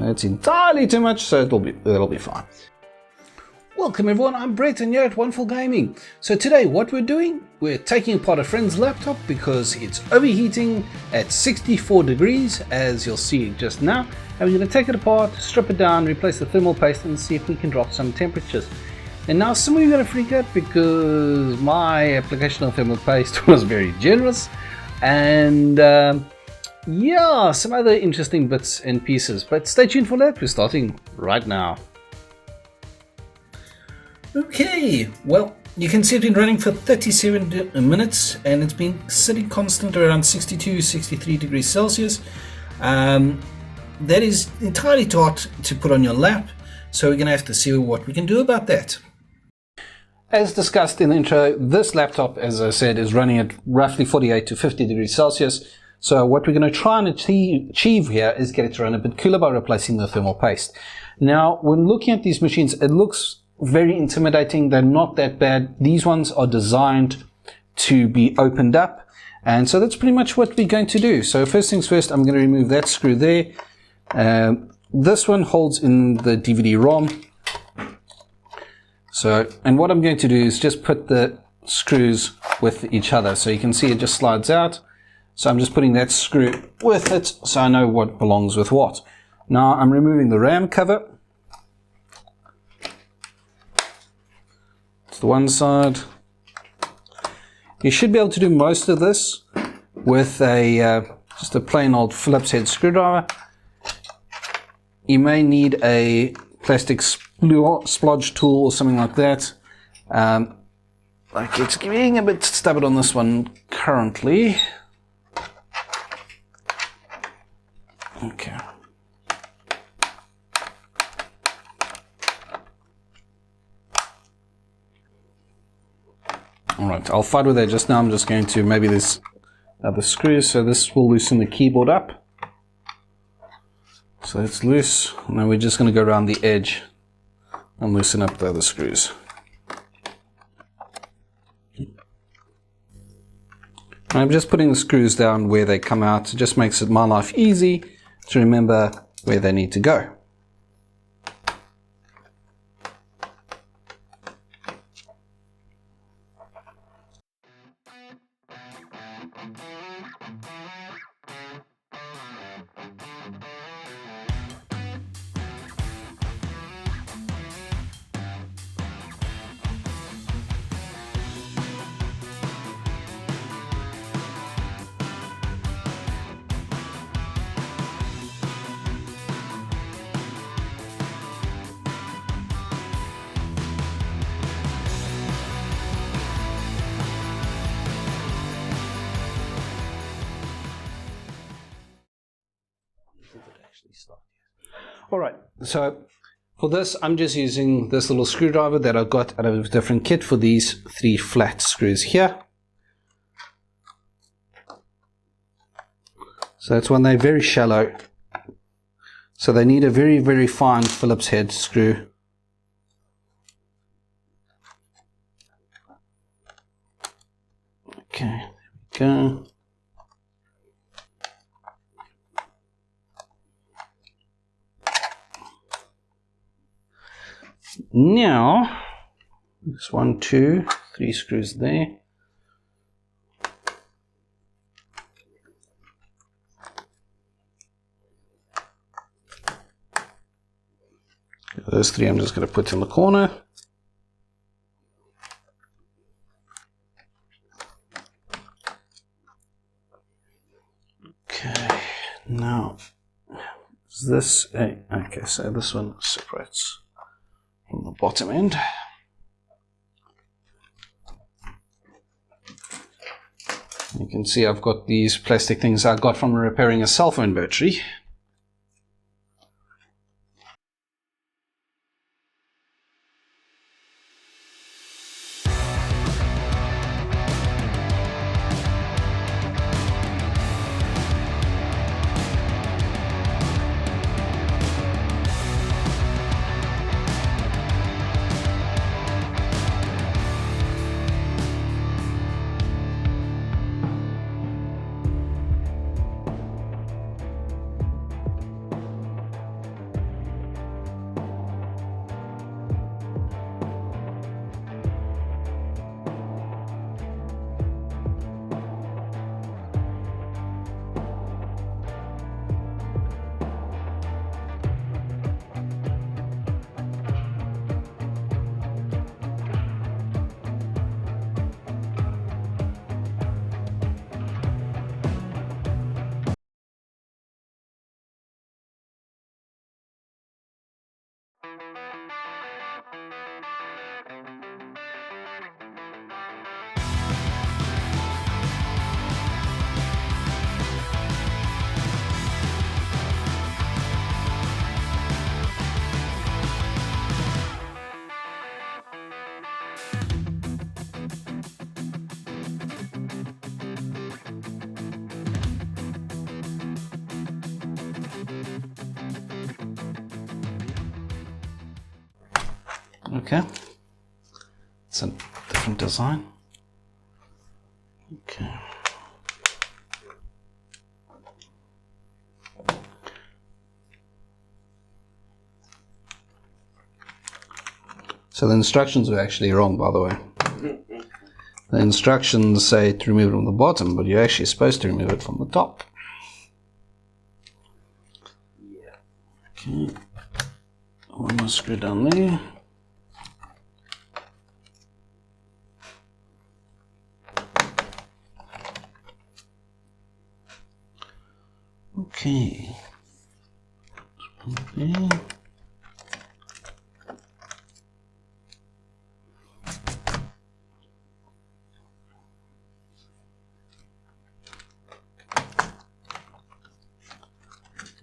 It's entirely too much, so it'll be fine. Welcome everyone, I'm Brett and you're at Wonderful Gaming. So today what we're doing, we're taking apart a friend's laptop because it's overheating at 64 degrees, as you'll see just now. And we're going to take it apart, strip it down, replace the thermal paste and see if we can drop some temperatures. And now some of you are going to freak out because my application of thermal paste was very generous. And yeah, some other interesting bits and pieces. But stay tuned for that, we're starting right now. Okay, well, you can see it's been running for 37 minutes and it's been sitting constant around 62, 63 degrees Celsius. That is entirely too hot to put on your lap, so we're going to have to see what we can do about that. As discussed in the intro, this laptop, as I said, is running at roughly 48 to 50 degrees Celsius. So what we're going to try and achieve here is get it to run a bit cooler by replacing the thermal paste. Now, when looking at these machines, it looks very intimidating. They're not that bad. These ones are designed to be opened up, and so that's pretty much what we're going to do. So first things first, I'm going to remove that screw there. This one holds in the DVD-ROM. So, and what I'm going to do is just put the screws with each other. So you can see it just slides out. So I'm just putting that screw with it so I know what belongs with what. Now I'm removing the RAM cover. The one side. You should be able to do most of this with a just a plain old Phillips head screwdriver. You may need a plastic splodge tool or something like that. Like it's getting a bit stubborn on this one currently. Okay. Alright, I'll fight with that just now. I'm just going to, maybe there's other screws, so this will loosen the keyboard up. So it's loose. Now we're just going to go around the edge and loosen up the other screws. I'm just putting the screws down where they come out. It just makes my life easy to remember where they need to go. Alright, so for this I'm just using this little screwdriver that I've got out of a different kit for these 3 flat screws here. So that's when they're very shallow. So they need a very, very fine Phillips head screw. Okay, there we go. Now, there's 1, 2, 3 screws there. Those 3 I'm just going to put in the corner. Okay, now, is this a, okay, so this one separates from the bottom end. You can see I've got these plastic things I got from repairing a cell phone battery. Okay, it's a different design. Okay. So the instructions were actually wrong, by the way. The instructions say to remove it from the bottom, but you're actually supposed to remove it from the top. Yeah. Okay. One more screw down there. Okay. There.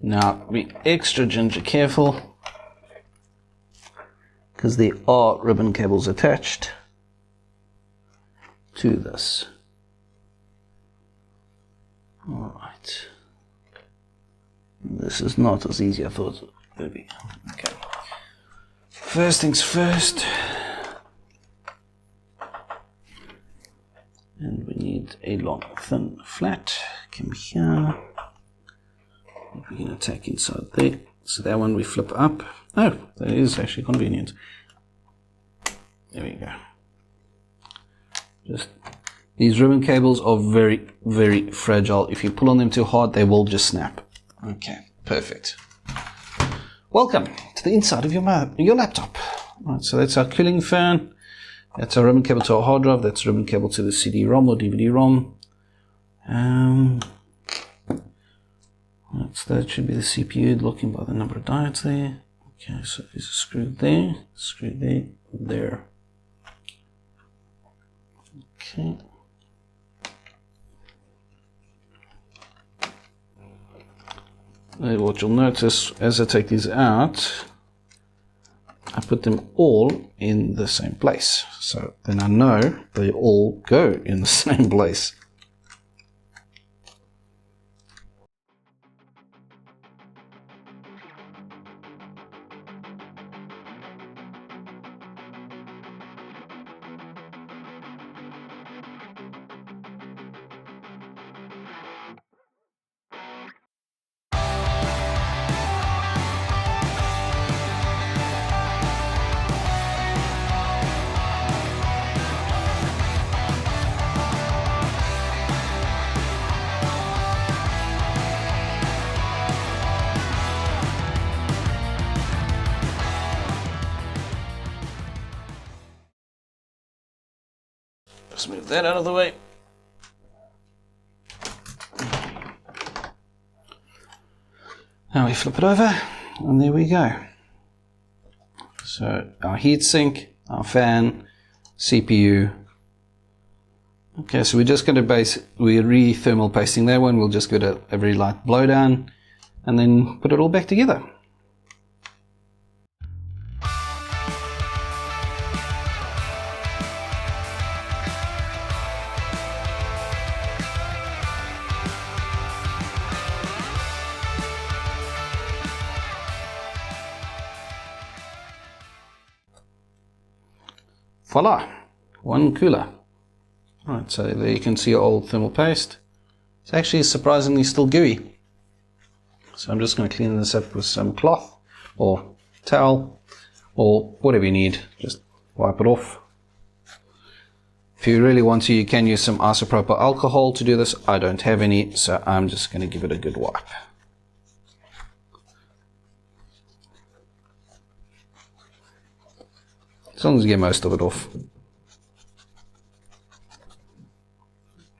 Now be extra ginger careful because there are ribbon cables attached to this. Alright. This is not as easy as I thought it would be. Okay. First things first. And we need a long, thin, flat. Come here. We're going to tack inside there. So that one we flip up. Oh, that is actually convenient. There we go. Just these ribbon cables are very, very fragile. If you pull on them too hard, they will just snap. Okay, perfect. Welcome to the inside of your laptop. Right, so that's our cooling fan. That's our ribbon cable to our hard drive. That's a ribbon cable to the CD-ROM or DVD-ROM. That should be the CPU, looking by the number of diodes there. Okay, so there's a screw there, there. Okay. What you'll notice as I take these out, I put them all in the same place. So then I know they all go in the same place. Just move that out of the way. Now we flip it over, and there we go. So our heatsink, our fan, CPU. Okay, so we're just going to we're re-thermal pasting that one. We'll just give it a very light blowdown, and then put it all back together. Voila, one cooler. Right, so there you can see your old thermal paste. It's actually surprisingly still gooey. So I'm just going to clean this up with some cloth or towel or whatever you need. Just wipe it off. If you really want to, you can use some isopropyl alcohol to do this. I don't have any, so I'm just going to give it a good wipe. As long as you get most of it off.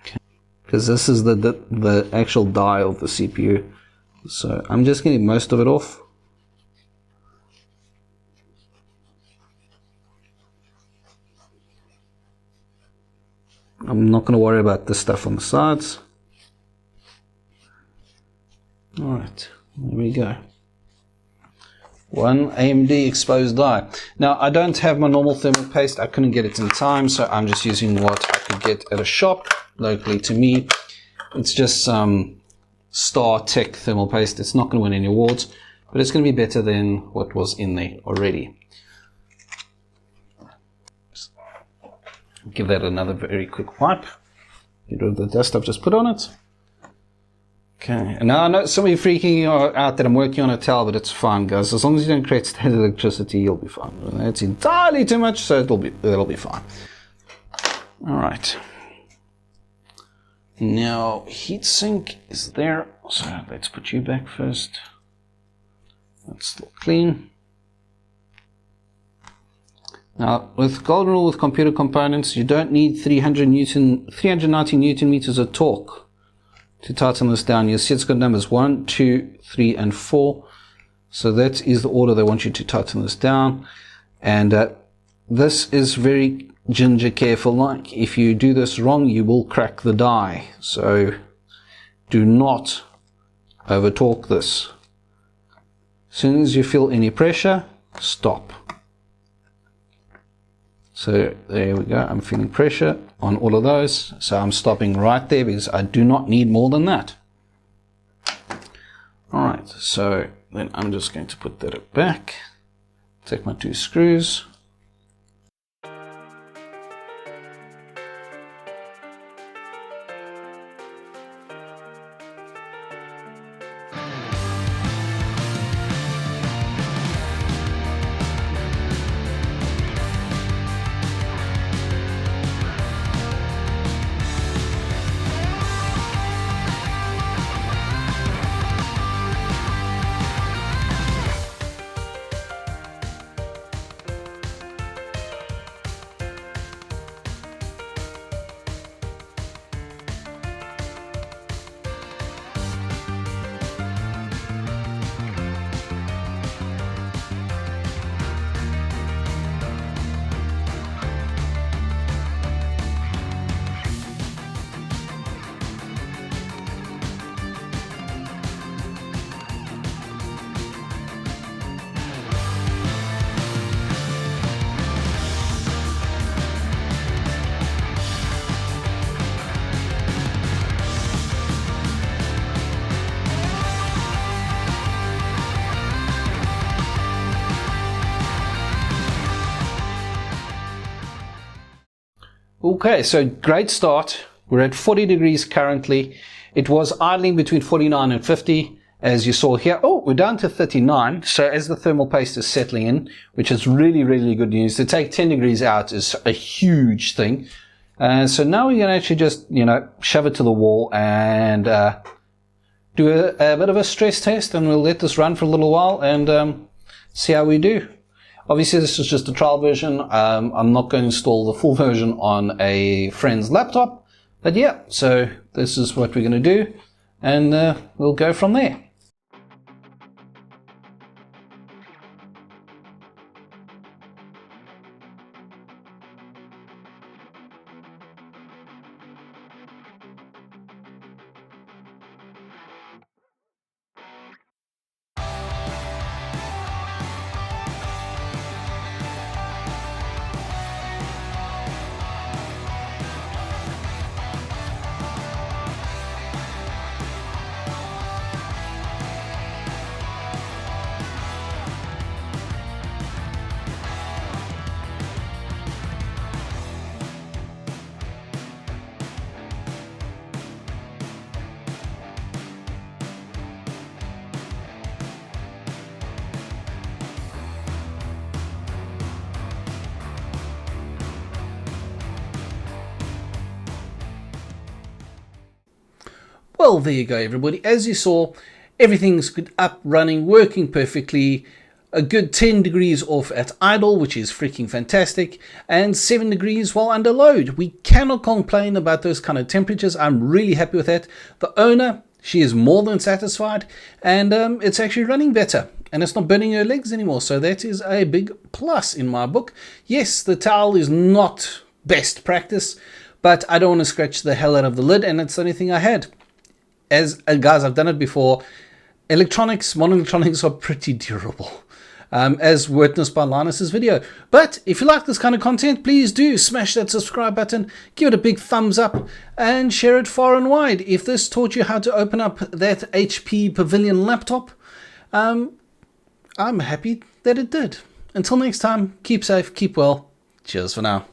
Okay. Because this is the actual die of the CPU. So I'm just getting most of it off. I'm not going to worry about this stuff on the sides. Alright, there we go. One AMD exposed die. Now, I don't have my normal thermal paste. I couldn't get it in time, so I'm just using what I could get at a shop locally to me. It's just some Star Tech thermal paste. It's not going to win any awards, but it's going to be better than what was in there already. Just give that another very quick wipe. Get rid of the dust I've just put on it. Okay, and now I know some of you freaking out that I'm working on a towel, but it's fine, guys. As long as you don't create static electricity, you'll be fine. It's entirely too much, so it'll be fine. All right. Now, heatsink is there. So let's put you back first. That's still clean. Now, with golden rule with computer components, you don't need 390 Newton meters of torque to tighten this down. You see it's got numbers 1, 2, 3, and 4. So that is the order they want you to tighten this down. And this is very ginger careful. Like, if you do this wrong, you will crack the die. So do not over torque this. As soon as you feel any pressure, stop. So there we go, I'm feeling pressure on all of those, so I'm stopping right there because I do not need more than that. Alright, so then I'm just going to put that back, take my 2 screws. Okay, so great start. We're at 40 degrees currently. It was idling between 49 and 50, as you saw here. Oh, we're down to 39. So as the thermal paste is settling in, which is really, really good news. To take 10 degrees out is a huge thing. So now we're going to actually just, shove it to the wall and do a bit of a stress test, and we'll let this run for a little while and see how we do. Obviously, this is just a trial version. I'm not going to install the full version on a friend's laptop. But yeah, so this is what we're going to do, and we'll go from there. Well, there you go, everybody. As you saw, everything's good, up, running, working perfectly. A good 10 degrees off at idle, which is freaking fantastic, and 7 degrees while under load. We cannot complain about those kind of temperatures. I'm really happy with that. The owner, she is more than satisfied, and it's actually running better, and it's not burning her legs anymore, so that is a big plus in my book. Yes, the towel is not best practice, but I don't want to scratch the hell out of the lid, and it's the only thing I had. As guys, I've done it before. Electronics, modern electronics are pretty durable, as witnessed by Linus's video. But if you like this kind of content, please do smash that subscribe button, give it a big thumbs up, and share it far and wide. If this taught you how to open up that HP Pavilion laptop, I'm happy that it did. Until next time, keep safe, keep well. Cheers for now.